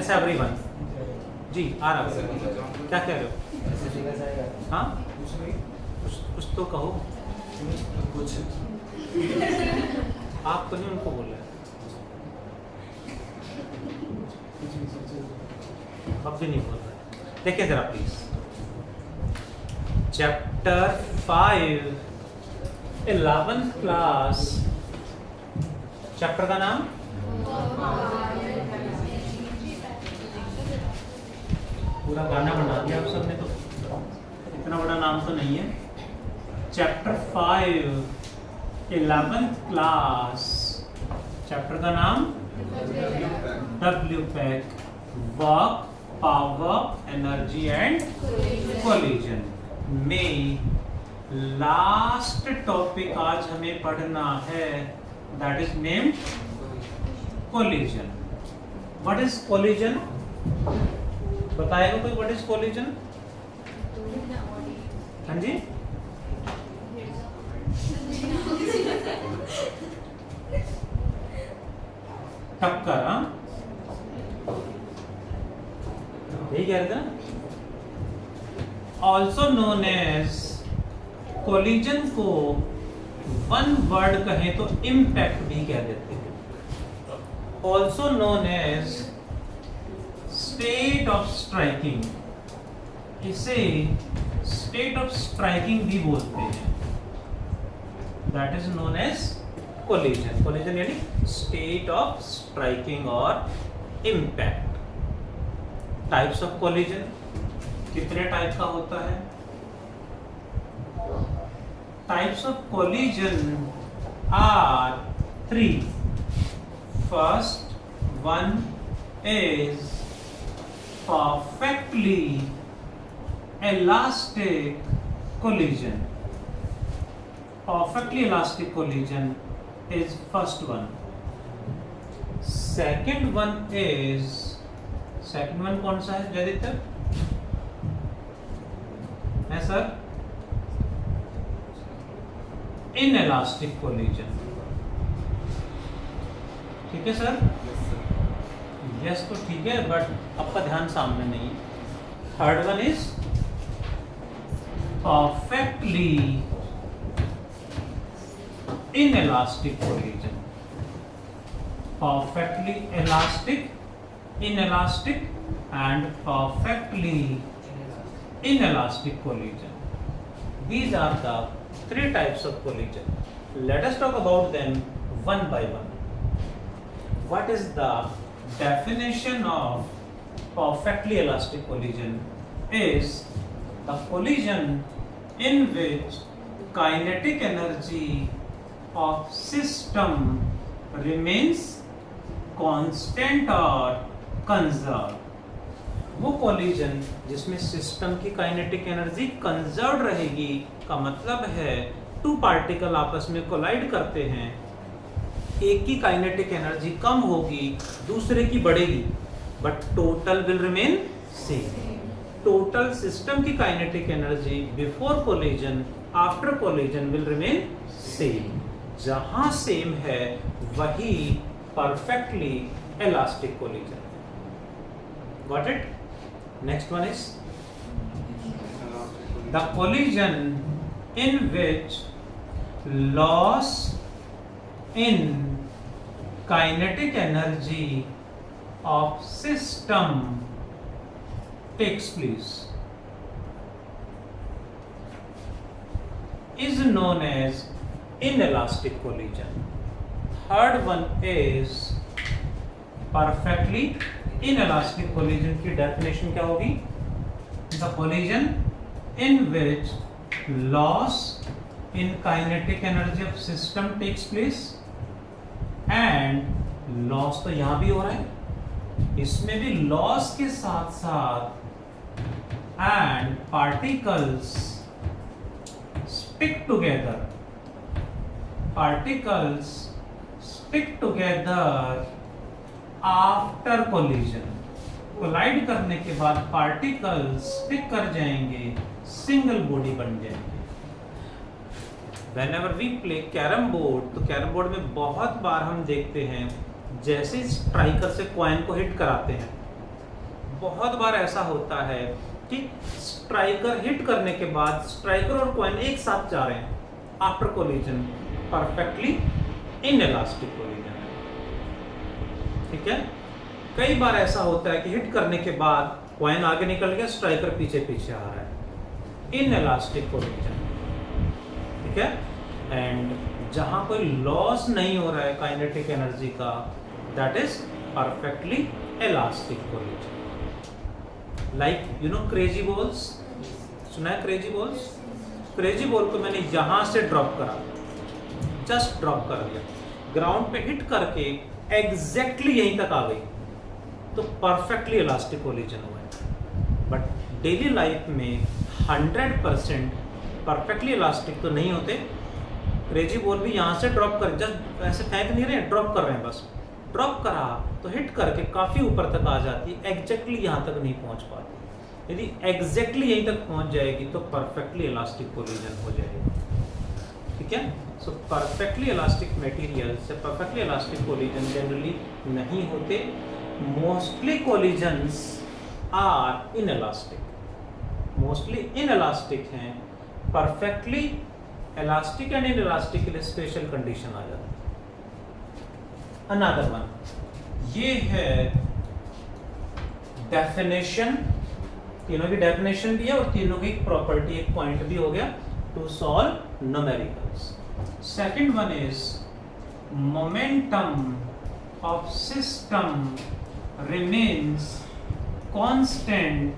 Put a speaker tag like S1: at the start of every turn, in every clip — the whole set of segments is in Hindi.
S1: एस एवरीवन जी आ रहा है। क्या कह रहे हो? हाँ कुछ तो कहो।
S2: कुछ
S1: आप तो नहीं उनको बोल रहे, अब भी नहीं बोल रहे। देखिए जरा please, chapter 5 11th class, chapter का नाम पूरा गाना बना दिया आप सबने, तो इतना बड़ा नाम तो नहीं है। चैप्टर 5 11th क्लास, चैप्टर का नाम WPAC, work, power, energy and collision. में लास्ट टॉपिक आज हमें पढ़ना है, that is named collision. What is collision? बताएगा कोई व्हाट इज कोलिजन? हाँ जी, टक्कर। हाँ यही कह रहे थे ना। ऑल्सो नोन एज, कोलिजन को वन वर्ड कहें तो इम्पैक्ट भी कह देते हैं। Also known as state of striking, इसे स्टेट ऑफ स्ट्राइकिंग भी बोलते हैं। That is known as collision. Collision यानी स्टेट ऑफ स्ट्राइकिंग और इम्पैक्ट। टाइप्स ऑफ कोलिजन, कितने टाइप का होता है? Types of collision are 3. First one is perfectly elastic collision. Perfectly elastic collision is first one. Second one is, second one कौन सा है जयदीप है सर? Inelastic collision. ठीक है सर? यस तो ठीक है, बट आपका ध्यान सामने नहीं है। Third one is perfectly inelastic collision. Perfectly elastic, inelastic and perfectly inelastic collision. These are the 3 types of collision. Let us talk about them one by one. What is the definition of perfectly elastic collision? Is the collision in which kinetic energy of system remains constant or conserved. वो कोलिजन जिसमें सिस्टम की काइनेटिक एनर्जी कंजर्व रहेगी, का मतलब है 2 पार्टिकल आपस में कोलाइड करते हैं, एक की काइनेटिक एनर्जी कम होगी, दूसरे की बढ़ेगी, but total will remain same. Total system की kinetic energy before collision, after collision will remain same. जहां सेम है वही perfectly elastic collision. Got it? Next one is the collision in which loss in kinetic energy of system takes place is known as inelastic collision. Third one is perfectly inelastic collision की डेफिनेशन क्या होगी? The collision in which loss in kinetic energy of system takes place, and loss तो यहाँ भी हो रहा है, इसमें भी loss के साथ साथ and particles stick together, particles stick together after collision. Collide करने के बाद पार्टिकल्स स्टिक कर जाएंगे, सिंगल बॉडी बन जाएंगे। Whenever we play carrom board, तो कैरम बोर्ड में बहुत बार हम देखते हैं जैसे स्ट्राइकर से कॉइन को हिट कराते हैं बहुत बार ऐसा होता है कि स्ट्राइकर हिट करने के बाद स्ट्राइकर और कॉइन एक साथ जा रहे हैं after collision, perfectly inelastic collision है। ठीक है, कई बार ऐसा होता है कि हिट करने के बाद कॉइन आगे निकल गया, स्ट्राइकर पीछे पीछे आ रहा है, इनइलास्टिक कोलिजन। ठीक है, एंड जहां कोई लॉस नहीं हो रहा है काइनेटिक एनर्जी का, that is perfectly elastic collision. Like you know crazy balls, सुना है क्रेजी बॉल्स? क्रेजी बॉल को मैंने यहां से ड्रॉप करा, जस्ट ड्रॉप कर दिया, ग्राउंड पे हिट करके एग्जैक्टली यहीं तक आ गई, तो परफेक्टली इलास्टिक कोलिजन हुआ है। बट डेली लाइफ में 100% परफेक्टली इलास्टिक तो नहीं होते। क्रेजी बॉल भी यहाँ से ड्रॉप कर, जस्ट ऐसे फेंक नहीं रहे हैं, ड्रॉप कर रहे हैं, बस ड्रॉप करा तो हिट करके काफ़ी ऊपर तक आ जाती है, एग्जैक्टली यहाँ तक नहीं पहुँच पाती। यदि एग्जैक्टली यहीं तक पहुँच जाएगी तो परफेक्टली इलास्टिक कोलिजन हो जाएगी। ठीक है, सो परफेक्टली इलास्टिक मटेरियल से परफेक्टली इलास्टिक कोलिजन जनरली नहीं होते। Mostly collisions are inelastic, mostly inelastic हैं। परफेक्टली इलास्टिक एंड इनइलास्टिक के लिए स्पेशल कंडीशन आ जाती है। अनदर वन, ये है डेफिनेशन, तीनों की डेफिनेशन भी है और तीनों की एक प्रॉपर्टी, एक पॉइंट भी हो गया to solve numericals. Second one is momentum of system remains constant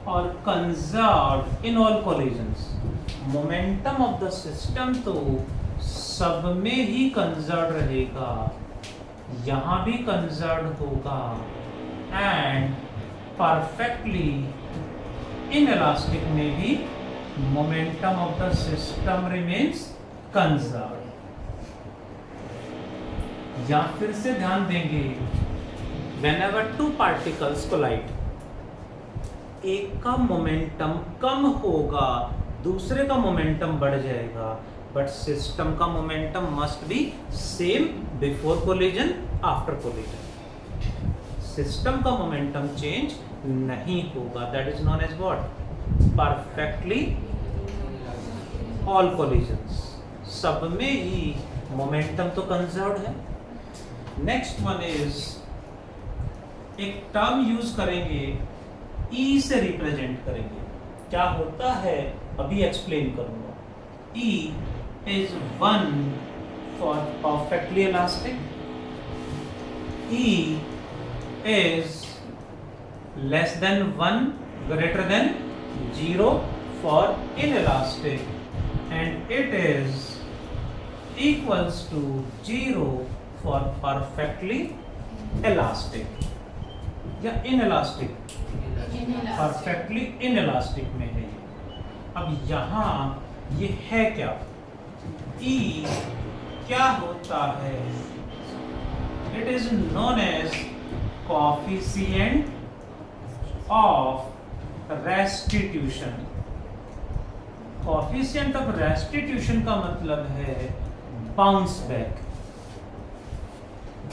S1: और conserved in all collisions. Momentum of the system तो सब में ही कंजर्व्ड रहेगा, यहां भी कंजर्व्ड होगा, एंड परफेक्टली इनइलास्टिक में भी momentum of the system remains conserved. या फिर से ध्यान देंगे, whenever two particles collide, एक का मोमेंटम कम होगा, दूसरे का मोमेंटम बढ़ जाएगा, बट सिस्टम का momentum must be same before collision, after collision. System का मोमेंटम चेंज नहीं होगा, that is known as what? Perfectly all collisions, सब में ही मोमेंटम तो कंजर्व्ड है। नेक्स्ट वन इज, एक टर्म यूज करेंगे, ई से रिप्रेजेंट करेंगे। क्या होता है अभी एक्सप्लेन करूंगा। E is 1 for perfectly elastic, E is less than 1 greater than 0 for inelastic, and it is equals to 0 for perfectly elastic या इनइलास्टिक, परफेक्टली इनइलास्टिक में है ये। अब यहां ये है क्या? ई क्या होता है? It is known as coefficient of restitution. Coefficient of restitution का मतलब है बाउंस बैक।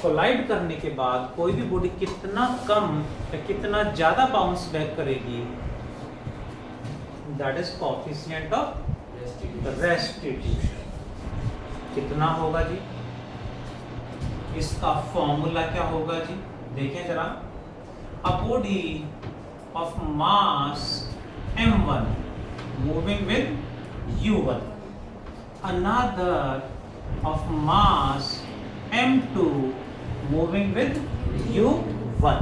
S1: कोलाइड करने के बाद कोई भी बॉडी कितना कम या कितना ज्यादा बाउंस बैक करेगी, that is coefficient of restitution. कितना होगा जी? इसका फॉर्मूला क्या होगा जी? देखें जरा, a body of mass m1 moving with u1, another of mass m2 moving with u1,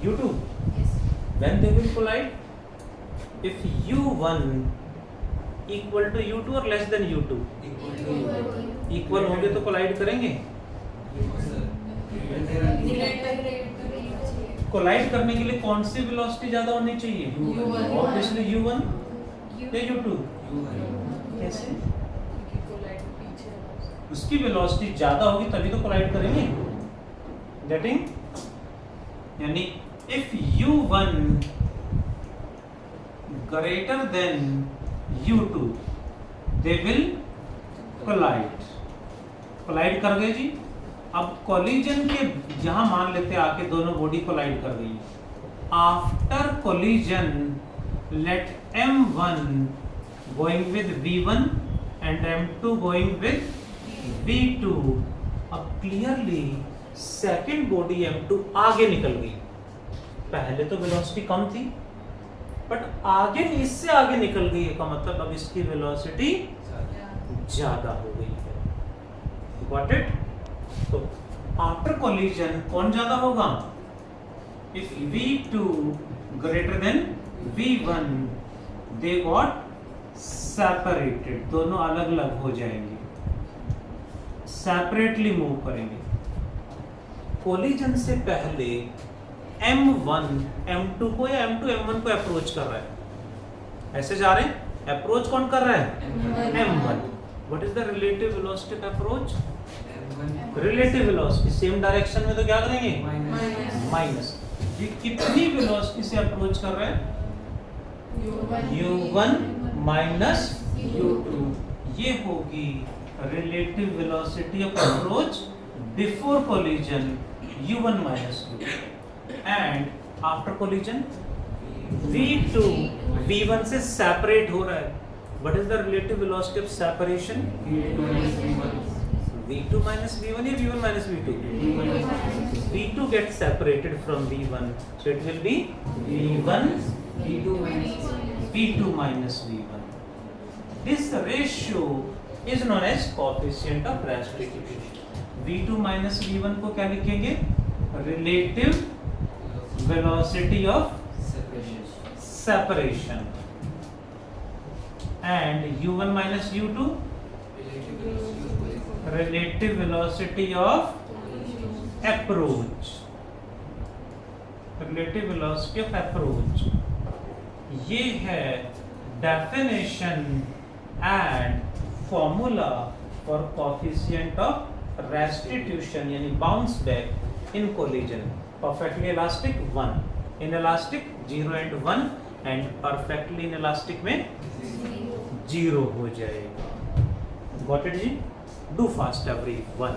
S1: u2. When they will collide, if u1 equal to u2 or less than u2, equal होंगे तो collide करेंगे। कोलाइड करने के लिए कौन सी वेलोसिटी ज्यादा होनी चाहिए? ऑब्वियसली u1 या u2। कैसे? उसकी वेलोसिटी ज्यादा होगी तभी तो कोलाइड करेंगे। गेटिंग? यानी if u1 greater than u2 they will collide. Collide कर गए जी, अब कोलिजन के जहां मान लेते आके दोनों बॉडी कोलाइड कर गई, after collision let m1 going with v1 and m2 going with v2। अब क्लियरली सेकेंड बॉडी m2 आगे निकल गई। पहले तो वेलोसिटी कम थी बट आगे इससे आगे निकल गई है, का मतलब अब इसकी वेलोसिटी ज्यादा हो गई है। Got it? तो आफ्टर कोलिजन कौन ज्यादा होगा? If v2 greater than v1 they got separated, दोनों अलग अलग हो जाएंगे, सेपरेटली मूव करेंगे। कोलिजन से पहले m1 m2 को या m2 m1 को अप्रोच कर रहा है, ऐसे जा रहे हैं, अप्रोच कौन कर रहा है? m1। What is the relative velocity of approach? Relative velocity same direction में तो क्या करेंगे? माइनस। ये कितनी वेलोसिटी से अप्रोच कर रहा है? u1 minus u2। ये होगी relative velocity of approach before collision, u1 minus u2। And after collision v2 v1 से सेपरेट हो रहा है। What is the relative velocity of separation? v2 minus v1 या v1 minus v2? v2 gets separated from v1, so it will be v1 v2 minus v1। This ratio is known as coefficient of restitution। v2 minus v1 को क्या लिखेंगे? Relative velocity of separation। and u1 minus u2 relative velocity of approach, relative velocity of approach। ये है definition and formula for coefficient of restitution यानी bounce back in collision। perfectly elastic 1, inelastic 0 and 1, and perfectly inelastic में 0 हो जाएगा। got it ji? Do fast everyone।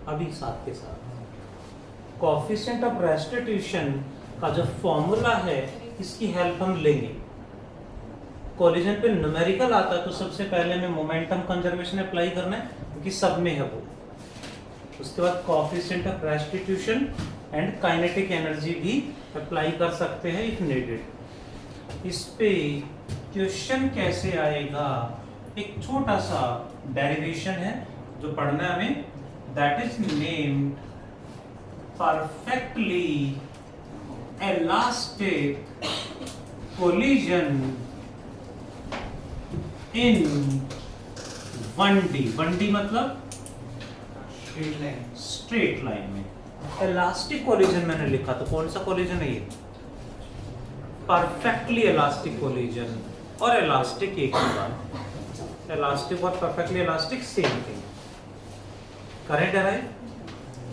S1: अभी साथ के साथ कोएफिशिएंट ऑफ रेस्टिट्यूशन का जो फॉर्मूला है इसकी हेल्प हम लेंगे। कोलिजन पे न्यूमेरिकल आता है तो सबसे पहले में मोमेंटम कंजर्वेशन अप्लाई करना है क्योंकि सब में है वो। उसके बाद coefficient of restitution and kinetic energy भी अप्लाई कर सकते हैं इफ नीडेड। इस पे क्वेश्चन कैसे आएगा, एक छोटा सा डेरिवेशन है जो पढ़ना है हमें, that is named perfectly elastic collision in 1D। 1D मतलब स्ट्रेट लाइन में। इलास्टिक कोलिजन मैंने लिखा तो कौन सा कोलिजन है ये? परफेक्टली इलास्टिक कोलिजन और इलास्टिक एक ही बात। इलास्टिक और perfectly elastic same thing. Correct है राइट?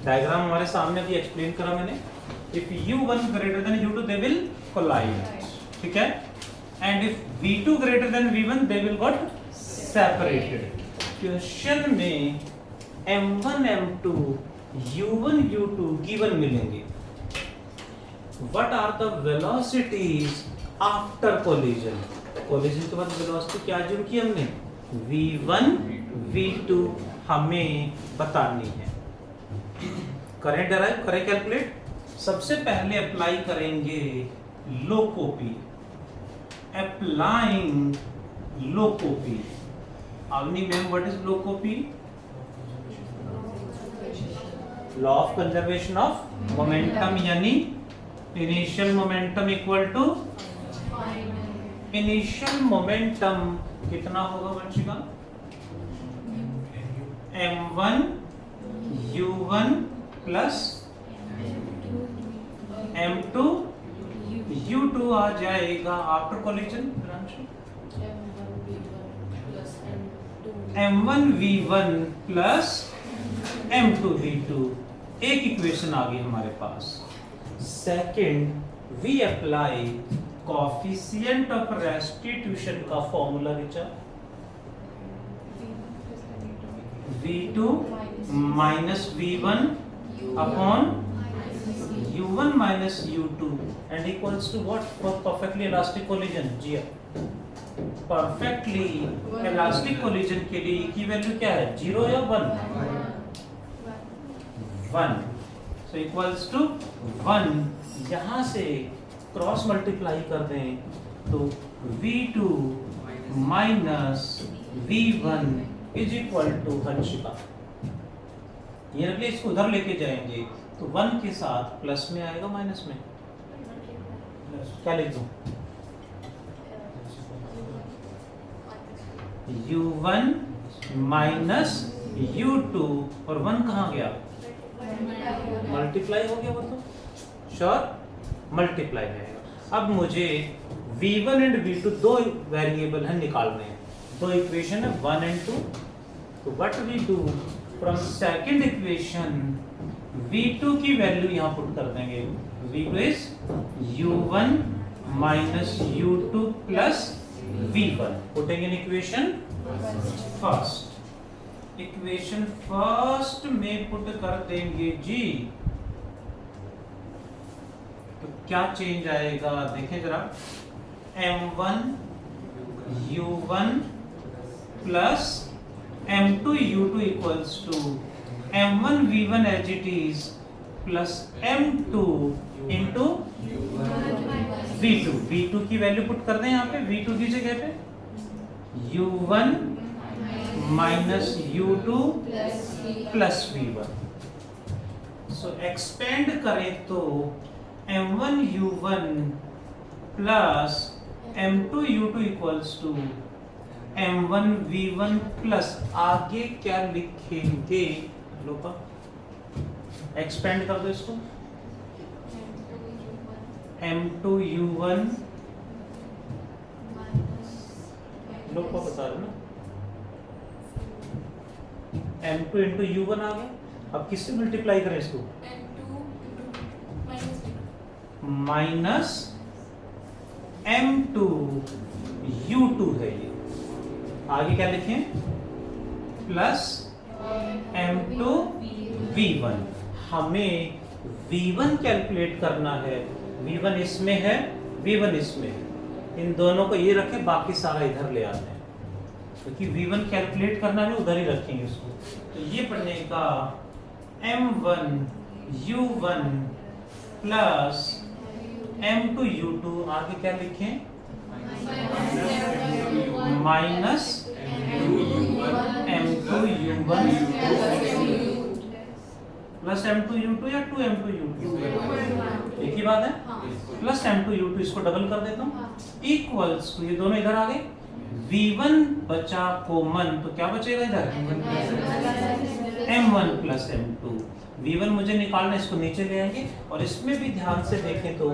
S1: डायग्राम हमारे सामने भी एक्सप्लेन करा मैंने। If u1 greater than u2 they will collide, ठीक है? And if v2 greater than v1 they will got separated। Question में m1 m2 u1 u2 given मिलेंगे। What are the velocities after collision? Collision के बाद velocity क्या जोड़ की हमने? v1 v2 हमें बतानी है। करें डराइव, करें कैलकुलेट। सबसे पहले अप्लाई करेंगे LOCOP. Applying LOCOP. Avni ma'am what is LOCOP? Law of conservation of momentum यानी initial momentum equal to initial momentum कितना होगा Vanshika? m1 u1 plus m2 u2 आ जाएगा after collision. m1 v1 plus m2 v2 एक इक्वेशन आ गई हमारे पास। Second we apply coefficient of restitution का formula Richa v2 minus v1 upon u1 minus u2 and equals to what? For perfectly elastic collision. जी perfectly elastic collision के लिए की वैल्यू क्या है? 0 या 1? 1. So equals to 1. यहाँ से क्रॉस मल्टीप्लाई कर दें तो v2 minus v1 is equal to Hanshika. ये रख ले, इसको उधर लेके जाएंगे तो 1 के साथ प्लस में आएगा माइनस में, क्या लिख दूं? u1 माइनस u2 और 1 कहाँ गया? मल्टीप्लाई हो गया वो तो श्योर मल्टीप्लाई जाएगा। अब मुझे v1 एंड v2 दो वेरिएबल है निकालने हैं, दो इक्वेशन है 1 and 2। तो what we do from second equation v2 की वैल्यू यहां पुट कर देंगे, v2 is u1 minus u2 plus v1 putting in equation first. Equation first में पुट कर देंगे जी, तो क्या चेंज आएगा देखें जरा, m1 u1 plus m2 u2 equals to m1 v1 as it is plus m2 into v2। v2 की वैल्यू पुट कर दें यहाँ पे, v2 की जगह पे u1 minus u2 plus v1। सो एक्सपेंड करें तो m1 u1 plus m2 u2 equals to m1 v1 plus आगे क्या लिखेंगे, लोपा एक्सपेंड कर दो इसको, m2 u1 लोपा बता रहे ना, m2 इंटू u1 आ गया। अब किससे मल्टीप्लाई करें इसको, माइनस m2 u2 है ये, आगे क्या लिखें प्लस m2 v1। हमें v1 कैलकुलेट करना है, v1 इसमें है v1 इसमें है, इन दोनों को ये रखें बाकी सारा इधर ले आते हैं, क्योंकि v1 कैलकुलेट करना है उधर ही रखेंगे इसको। तो ये बनेगा m1 u1 plus m2 u2, आगे क्या लिखें minus m2 u1 plus m2 u2 या 2m2 u2 एक ही बात है, प्लस m2 u2 इसको डबल कर देता हूँ इक्वल्स टू, ये दोनों इधर आ गए, v1 बचा कॉमन तो क्या बचेगा इधर m1 प्लस m2। v1 मुझे निकालना, इसको नीचे ले आएंगे और इसमें भी ध्यान से देखें तो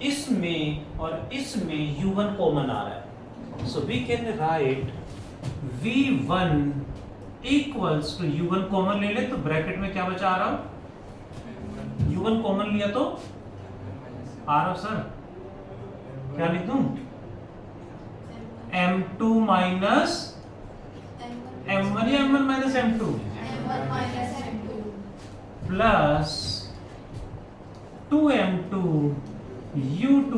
S1: इसमें और इसमें u1 कॉमन आ रहा है, so we can write v1 equals to u1 common ले ले तो ब्रैकेट में क्या बचा आ रहा हूं, u1 कॉमन लिया तो आ रहा सर क्या लिख दूं, m2 माइनस m1 या m1 minus m2 plus 2m2 u2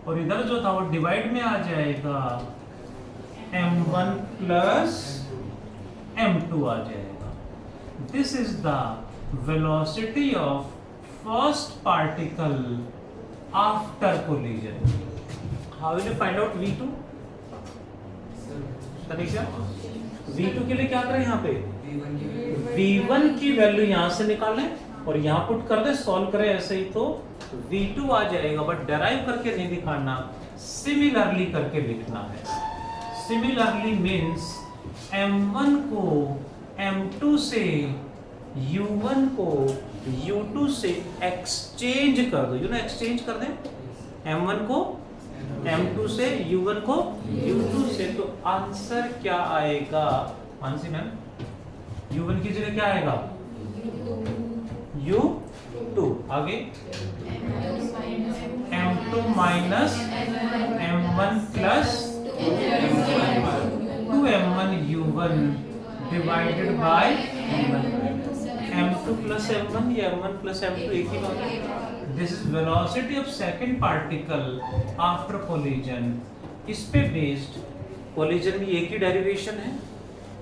S1: और इधर जो था वो डिवाइड में आ जाएगा m1 प्लस m2 आ जाएगा। This is the velocity of first particle after collision. How will you find out v2? Tanisha v2 के लिए क्या करें, यहाँ पे v1 की वैल्यू यहां से निकालें और यहां पुट कर दे, सॉल्व करें ऐसे ही तो v2 आ जाएगा, बट डेराइव करके नहीं दिखाना, सिमिलरली करके लिखना है। सिमिलरली मींस m1 को m2 से, u1 को u2 से एक्सचेंज कर दो, एक्सचेंज कर दें m1 को m2 से, u1 को u2 से, तो आंसर क्या आएगा मानसी मैम, u1 की जगह क्या आएगा u2, आगे m2 minus m1 plus 2m1 u1 divided by m2 plus m1, या m1 प्लस m2 एक ही बात है। This is velocity of second particle after collision. इस पे बेस्ड कोलिजन में एक ही डेरिवेशन है,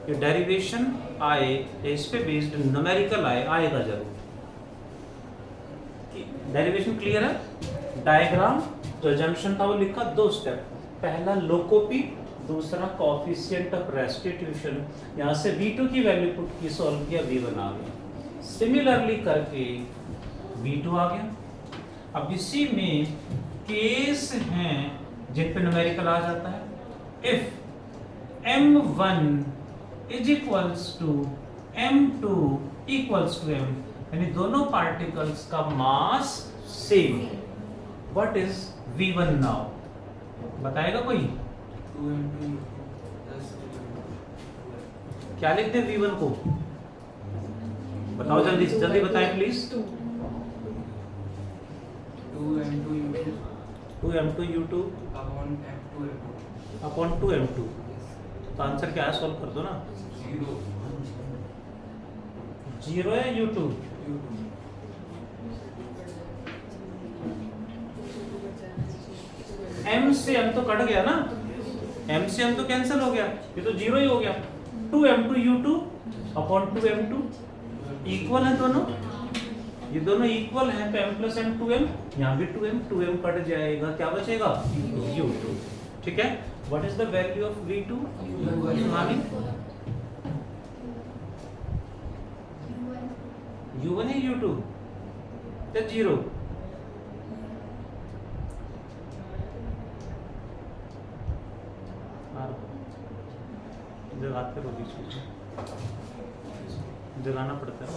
S1: ये डेरिवेशन आए, इस पे बेस्ड न्यूमेरिकल आएगा जरूर। डेरिवेशन क्लियर है? डायग्राम जो जंक्शन था वो लिखा, दो स्टेप, पहला लोकोपी, दूसरा कोएफिशिएंट ऑफ रेस्टिट्यूशन। यहाँ से V2 की वैल्यू पुट की, सॉल्व किया, V1 आ गया। सिमिलरली करके V2 आ गया। अब इसी में केस हैं जिन पे न्यूमेरिकल आ जाता है। If m1 is equals to m2 equals to m, यानी दोनों पार्टिकल्स का mass same, what is V1 now? बताएगा कोई?
S2: 2m2 plus
S1: क्या लिखते हैं V1 को? बताओ जल्दी जल्दी बताएं please. 2m2 u2
S2: upon m2
S1: upon 2m2। तो आंसर क्या है, सॉल्व कर दो ना। 0 है u2, m से m तो कट गया ना, m से m तो कैंसिल हो गया, ये तो 0 ही हो गया। 2m2 u2 upon 2m2 equal है दोनों, ये दोनों इक्वल हैं, तो m प्लस m 2m, यहाँ भी 2m कट जाएगा, क्या बचेगा? u2। ठीक है, what is the value of v2? u1 है u2 या 0? जगाते रहो, बीच बीच में जगाना पड़ता है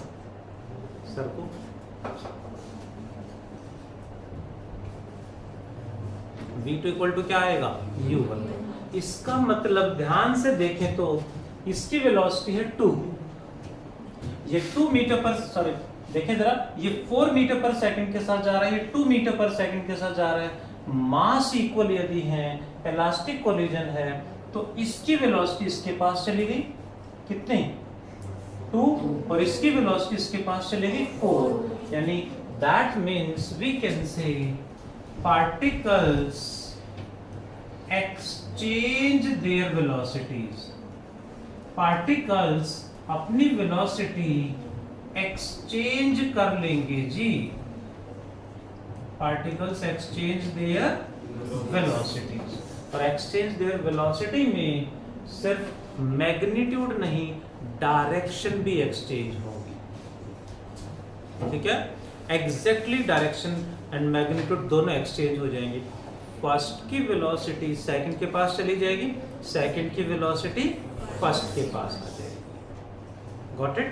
S1: सर को। V2 इक्वल टू क्या आएगा? u1। इसका मतलब ध्यान से देखें तो इसकी वेलोसिटी है 2, ये 2 मीटर पर, सॉरी देखें जरा, ये 4 मीटर पर सेकंड के साथ जा रहा है, ये 2 मीटर पर सेकंड के साथ जा रहा है। मास इक्वल यदि है, इलास्टिक कोलिजन है, तो इसकी वेलोसिटी इसके पास चली गई कितने? 2, और इसकी वेलोसिटी इसके पास चली गई 4, यानी that means we can say particles exchange their velocities. Particles अपनी वेलोसिटी एक्सचेंज कर लेंगे जी, पार्टिकल्स एक्सचेंज देयर वेलोसिटीज। और एक्सचेंज देयर वेलोसिटी में सिर्फ मैग्नीट्यूड नहीं, डायरेक्शन भी एक्सचेंज होगी। ठीक है, एग्जैक्टली डायरेक्शन एंड मैग्नीट्यूड दोनों एक्सचेंज हो जाएंगे। फर्स्ट की वेलोसिटी सेकंड के पास चली जाएगी, सेकंड की वेलोसिटी फर्स्ट के पास आ जाएगी। Got it?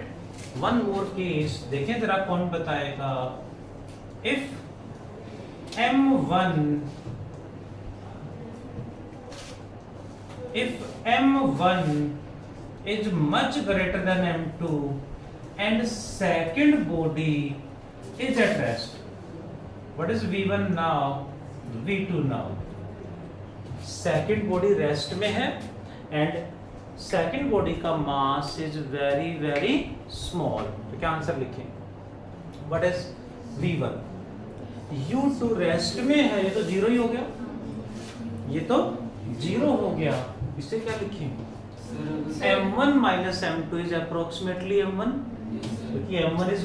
S1: One more case देखें जरा, कौन बताएगा? If m1 is much greater than m2 and second body is at rest, what is v1 now? v2 now, second body rest में है and second body का मास is very very small, तो क्या आंसर लिखें? what is v1? u2 rest में है, ये तो 0 ही हो गया, ये तो 0 हो गया, इसे क्या लिखें? m1 minus m2 is approximately m1, क्योंकि m1 is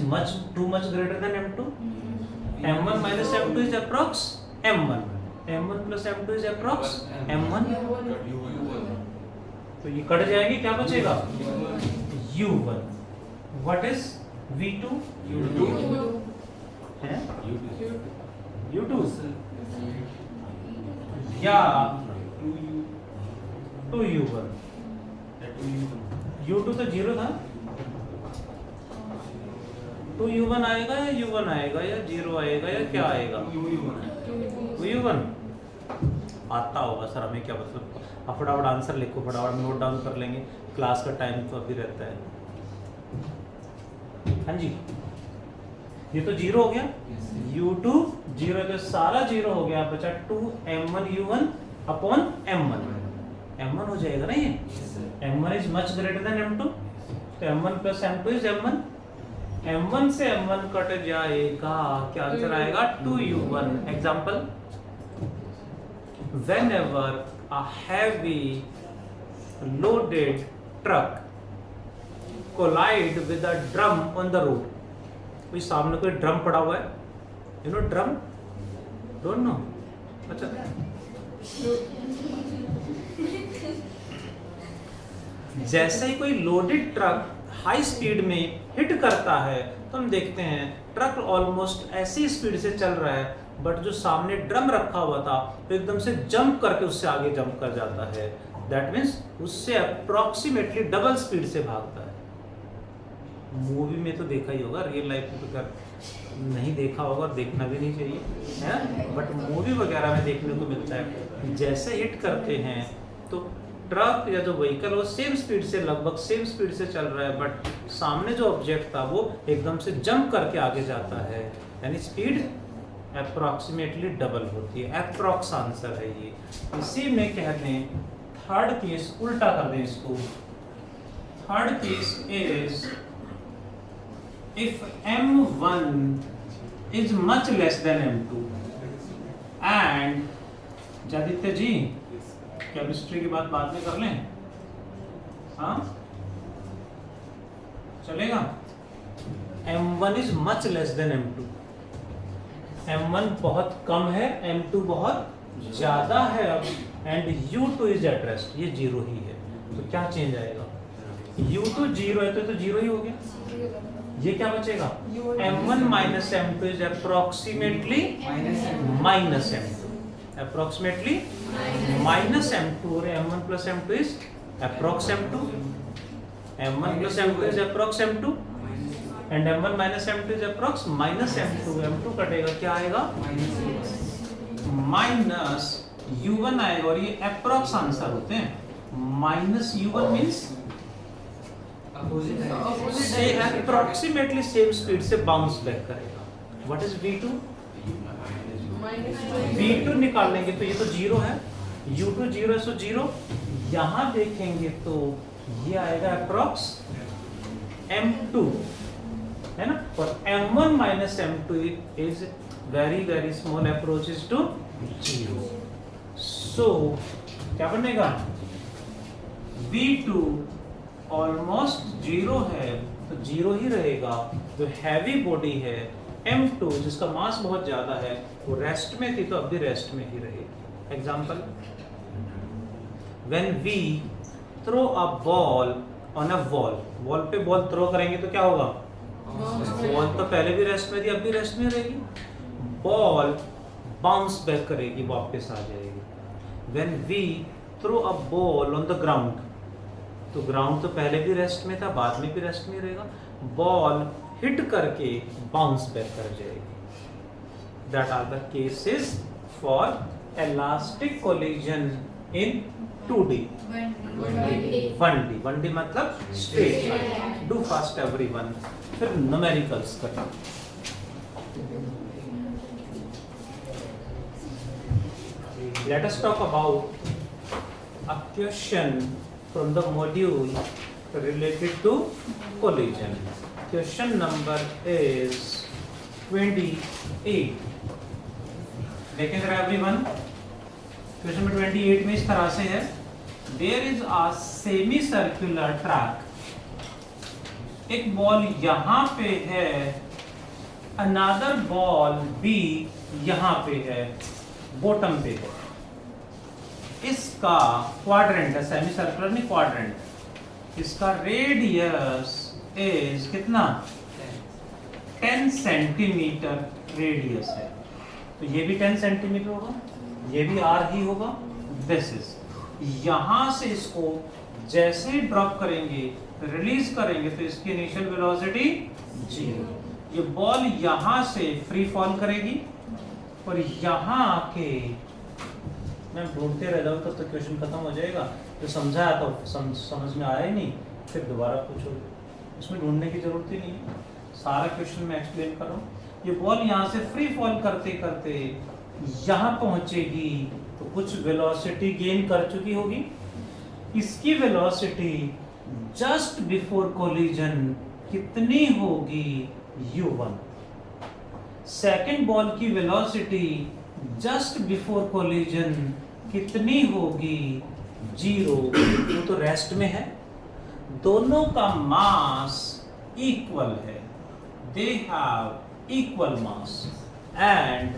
S1: too much greater than m2. m1 minus m2 is approx m1, m1 plus m2 is approx m1, तो ये कट जाएगी, क्या बचेगा? u1. what is v2? है u2 या 2u1? u2 तो 0 था, 2u1 आएगा या u1 आएगा या 0 आएगा या क्या आएगा? u1 आता होगा सर, हमें क्या मतलब? आप फटाफट आंसर लिखो, फटाफट नोट डाउन कर लेंगे, क्लास का टाइम तो अभी रहता है। हाँ जी, ये तो जीरो हो गया,
S2: Yes.
S1: u2 जीरो, तो सारा जीरो हो गया, बचा 2m1u1 अपॉन m1 हो जाएगा ना ये।
S2: Yes, sir.
S1: m1 is much greater than m2, तो m1 plus m2 is m1, m1 से m1 कट जाएगा, क्या आंसर आएगा 2u1। Example, whenever a heavy loaded truck collide with a drum on the road, कोई सामने कोई ड्रम पड़ा हुआ है, you know drum, don't know, अच्छा जैसे ही कोई लोडेड ट्रक हाई स्पीड में हिट करता है तो हम देखते हैं ट्रक ऑलमोस्ट ऐसी स्पीड से चल रहा है, बट जो सामने ड्रम रखा हुआ था तो एकदम से जंप करके उससे आगे जंप कर जाता है, दैट मीन्स उससे अप्रोक्सीमेटली डबल स्पीड से भागता है। मूवी में तो देखा ही होगा, रियल लाइफ में तो कर नहीं देखा होगा और देखना भी नहीं चाहिए है, बट मूवी वगैरह में देखने को मिलता है जैसे हिट करते हैं तो ट्रक या जो व्हीकल वो सेम स्पीड से, लगभग सेम स्पीड से चल रहा है, बट सामने जो ऑब्जेक्ट था वो एकदम से जंप करके आगे जाता है, यानी स्पीड अप्रोक्सीमेटली डबल होती है। अप्रोक्स आंसर है ये। इसी में कह दें थर्ड केस उल्टा कर दें इसको, third case is if m1 is much less than m2 and जादित्य जी केमिस्ट्री की बात बाद में कर लें, हाँ चलेगा। m1 is much less than m2, m1 बहुत कम है, m2 बहुत ज्यादा है अब, and u2 is at rest, ये जीरो ही है, तो क्या चेंज आएगा, u2 जीरो है तो जीरो ही हो गया, ये क्या बचेगा m1 minus m2 is approximately minus m2, approximately minus m2, और m1 plus m2 is approx m2, m1 plus m2 is approx m2 and m1 minus m2 is approx minus m2, m2 कटेगा, क्या आएगा माइनस u1 आएगा, और ये अप्रोक्स आंसर होते हैं। माइनस u1 मींस से अप्रोक्सीमेटली सेम स्पीड से बाउंस बैक करेगा। What is v2? v2 निकालेंगे तो ये तो जीरो है, u2 जीरो है, सो जीरो। यहां देखेंगे तो ये आएगा अप्रोक्स m2 है ना, और m1 minus m2 is very small approaches to zero, so क्या बनेगा v2 ऑलमोस्ट जीरो है तो जीरो ही रहेगा। जो हैवी बॉडी है m2 जिसका मास बहुत ज्यादा है वो रेस्ट में थी तो अब भी रेस्ट में ही रहेगी। Example, when we throw a ball on a wall, wall पे बॉल थ्रो करेंगे तो क्या होगा, बॉल तो पहले भी रेस्ट में थी अब भी रेस्ट में रहेगी, बॉल बाउंस बैक करेगी, वापस आ जाएगी। When we throw a ball on the ground, तो ग्राउंड तो पहले भी रेस्ट में था बाद में भी रेस्ट में रहेगा, बॉल हिट करके बाउंस बैक कर जाएगी। That are the cases for elastic collision in 2D, 1D मतलब straight line. Do fast everyone, फिर न्यूमेरिकल्स करें। Let us talk about a question from the module related to collision. Question number is 28. देखें जरा everyone, क्वेश्चन नंबर 28 में इस तरह से है, there is a semi-circular track, एक बॉल यहाँ पे है, another ball B यहाँ पे है, बॉटम पे है, इसका क्वाड्रेंट है, सेमी सर्कुलर नहीं क्वाड्रेंट, इसका रेडियस इज कितना 10 सेंटीमीटर रेडियस है, तो ये भी 10 सेंटीमीटर होगा, ये भी r ही होगा। दिस इज, यहां से इसको जैसे ही ड्रॉप करेंगे रिलीज करेंगे तो इसकी इनिशियल वेलोसिटी 0, ये बॉल यहां से फ्री फॉल करेगी और यहां आके मैं ढूंढते रह जाऊँ तब तो क्वेश्चन खत्म हो जाएगा, तो समझाया तो समझ में आया ही नहीं, फिर दोबारा पूछो, इसमें ढूंढने की जरूरत ही नहीं है। सारा क्वेश्चन मैं एक्सप्लेन कर रहा हूँ। ये बॉल यहाँ से फ्री फॉल करते करते यहाँ पहुंचेगी तो कुछ वेलोसिटी गेन कर चुकी होगी। इसकी वेलोसिटी जस्ट बिफोर कोलिजन कितनी होगी? u1। सेकेंड बॉल की वेलोसिटी जस्ट बिफोर कोलिजन कितनी होगी? 0। वो तो रेस्ट में है। दोनों का मास इक्वल है, they have equal mass and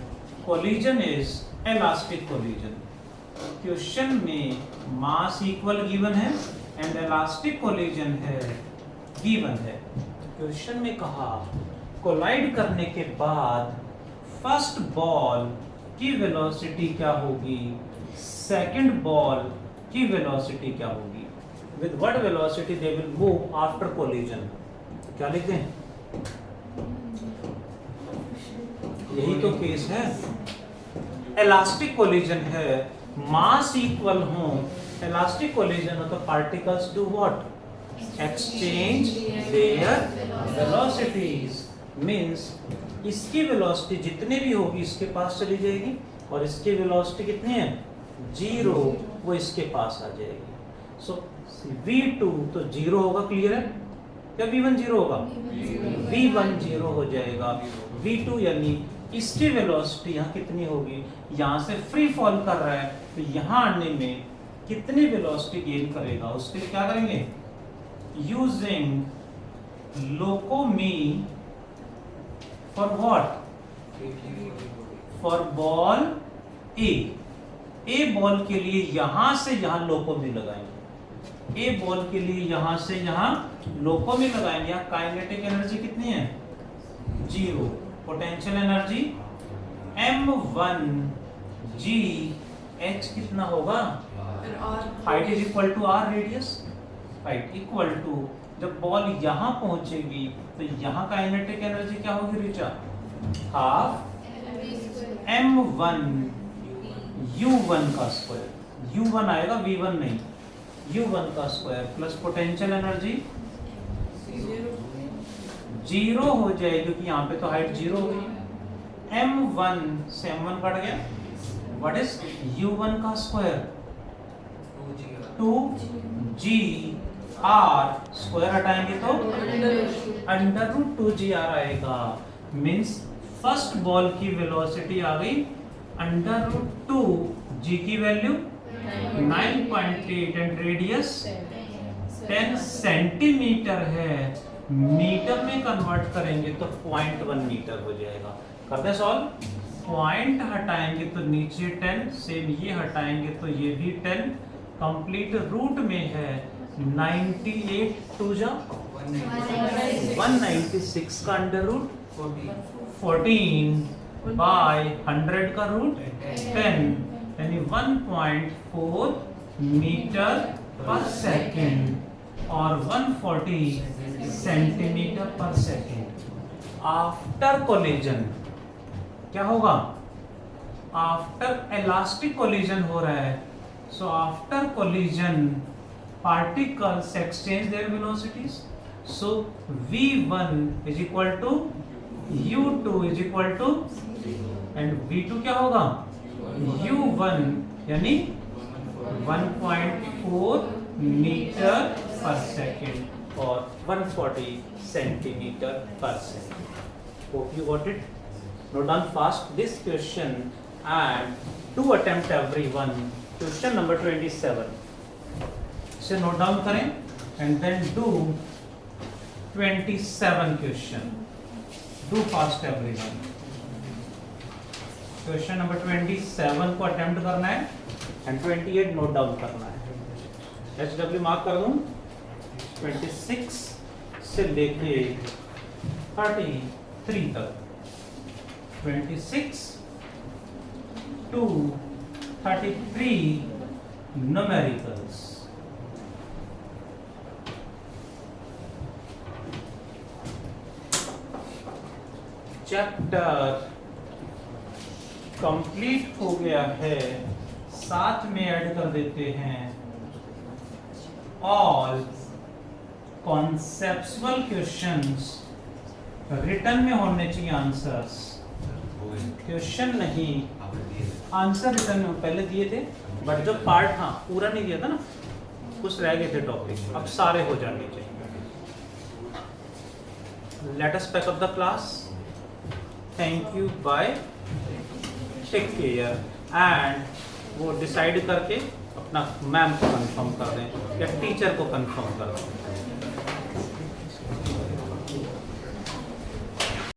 S1: collision is elastic collision. Question में मास इक्वल गिवन है एंड इलास्टिक कोलिजन है गिवन है। क्वेश्चन में कहा कोलाइड करने के बाद फर्स्ट बॉल की वेलोसिटी क्या होगी, सेकंड बॉल की वेलोसिटी क्या होगी, with what velocity they will move after collision. क्या लिखते हैं? यही तो केस है, इलास्टिक कोलिजन है, मास इक्वल हो, इलास्टिक कोलिजन हो तो particles do what? Exchange their velocities. Means इसकी वेलोसिटी जितनी भी होगी इसके पास चली जाएगी और इसकी वेलोसिटी कितनी है? 0, वो इसके पास आ जाएगी। सो v2 तो 0 होगा, क्लियर है? क्या v1 0 होगा? v1 0 हो जाएगा। v2 यानी इसकी वेलोसिटी यहाँ कितनी होगी? यहाँ से फ्री फॉल कर रहा है तो यहाँ आने में कितनी वेलोसिटी गेन करेगा? उसके लिए क्या करेंगे? Using LOCOM for what? For ball A ball के लिए यहां से यहां लोकोमी लगाएंगे। ए बॉल के लिए यहां से यहां लोकोमी लगाएंगे। यहाँ काइनेटिक एनर्जी कितनी है? 0। Potential energy m1 g h कितना होगा? Height is equal to r radius. Height equal to, जब बॉल यहां पहुंचेगी तो यहां काइनेटिक एनर्जी क्या होगी ऋचा? हाफ m1 u1 का स्क्वायर। u1 आएगा, v1 नहीं, u1 का स्क्वायर प्लस पोटेंशियल एनर्जी 0 हो जाएगी क्योंकि यहाँ पे तो हाइट 0 हो गई। m1 से m1 कट गया, व्हाट इज u1 का स्क्वायर? 2g r, स्क्वायर हटाएंगे तो अंडर रूट 2gr आएगा। मींस फर्स्ट बॉल की वेलोसिटी आ गई अंडर रूट 2, g की वैल्यू 9.8 एंड रेडियस 10 सेंटीमीटर है। मीटर में कन्वर्ट करेंगे तो 0.1 मीटर हो जाएगा। करते सॉल्व। पॉइंट हटाएंगे तो नीचे 10, सेम ये हटाएंगे तो ये भी 10, कंप्लीट रूट में है 98 2 जा 196 का अंडर रूट 14 बाय 100 का रूट 10, यानी 1.4 मीटर पर सेकेंड और 140 सेंटीमीटर पर सेकेंड। आफ्टर कोलिजन क्या होगा? आफ्टर इलास्टिक कोलिजन हो रहा है, so after collision particles exchange their velocities. So v1 is equal to u2 is equal to and v2 क्या होगा? u1 यानी 1.4 मीटर पर सेकेंड और 140 सेंटीमीटर पर second. Hope you got it. Note down fast this question and do attempt everyone. Question number 27. से नोट डाउन करें and then do 27 question. Do fast everyone. Question number 27 को अटेम्प्ट करना है एंड 28 नोट डाउन करना है। HW मार्क कर दूं। 26 से लेके 33 तक, 26 to 33 न्यूमेरिकल्स। चैप्टर कंप्लीट हो गया है। साथ में ऐड कर देते हैं ऑल कॉन्सेप्चुअल क्वेश्चंस रिटर्न में होने चाहिए आंसर्स, क्वेश्चन नहीं, आंसर रिटर्न में पहले दिए थे बट जो पार्ट था पूरा नहीं दिया था ना, कुछ रह गए थे टॉपिक, अब सारे हो जाने चाहिए। Let us pack up the class, thank you, bye, take care, and वो डिसाइड करके अपना मैम को कंफर्म कर दें या टीचर को कंफर्म कर दें।